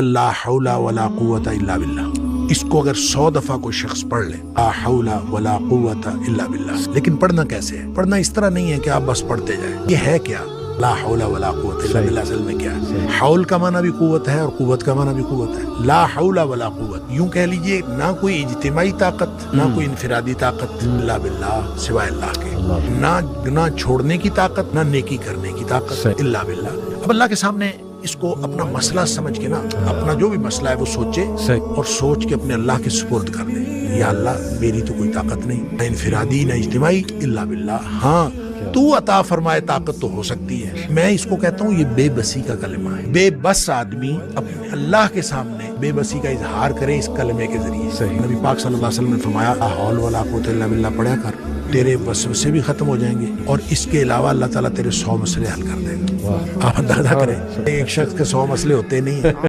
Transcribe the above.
ला हौला वला कुव्वता इल्ला बिल्लाह। इसको अगर 100 दफा कोई शख्स पढ़ ले, ला हौला वला कुव्वता इल्ला बिल्लाह। लेकिन पढ़ना कैसे है? पढ़ना इस तरह नहीं है कि आप बस पढ़ते जाए। ये है क्या? ला हौला वला कुव्वता इल्ला बिल्लाह असल में क्या है? हौल का माना भी कुव्वत है और कुव्वत का माना भी कुव्वत है। ला हौला वला कुव्वत, यूं कह लीजिए ना कोई इज्तिमाई ताकत, ना कोई इनफिरादी ताकत, इल्ला बिल्लाह, सिवाय अल्लाह के। ना छोड़ने की ताकत, ना नेकी करने की ताकत, इल्ला बिल्लाह। अब अल्लाह के सामने इसको अपना मसला समझ के ना, अपना जो भी मसला है वो सोचे और सोच के अपने अल्लाह के सुपुर्द कर दे। या अल्लाह, मेरी तो कोई ताकत नहीं, ना इनफिरादी ना इज्तिमाई, इल्ला बिल्लाह। हाँ, तू अता फरमाए ताकत तो हो सकती है। मैं इसको कहता हूँ ये बेबसी का कलमा है। बेबस आदमी अपने अल्लाह के सामने बेबसी का इजहार करे इस कलमे के जरिए। नबी पाक सल्लल्लाहु अलैहि वसल्लम ने फरमाया, ला हौल वला कुव्वता इल्ला बिल्लाह पढ़ा कर, तेरे वसवसे भी खत्म हो जाएंगे और इसके अलावा अल्लाह ताला तेरे 100 मसले हल कर देगा। आप अंदाजा करें, एक शख्स के 100 मसले होते नहीं है।